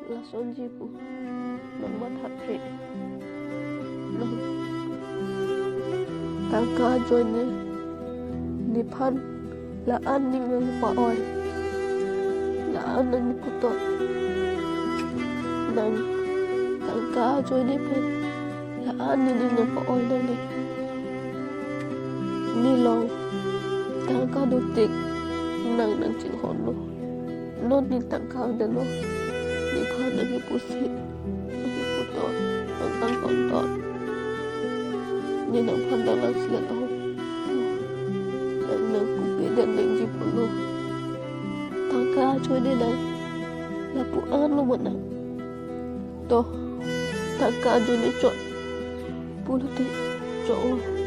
là son ji pu nang bat hat he nang tang ka join ni phan là an ning nang pa oi là an nang pu to nang tang ka join ni pen là an ning nang pa oi nang ni long tang ka do tik nang ching hon no non ni tang ka da no ni phan nang pu sit nang pu to nang ton ni nang phan da lang sia to nang ku be dan nang ji pu no tang ka join ni nang là pu an lo một nang to tang ka join ni chọn pu lo te chọn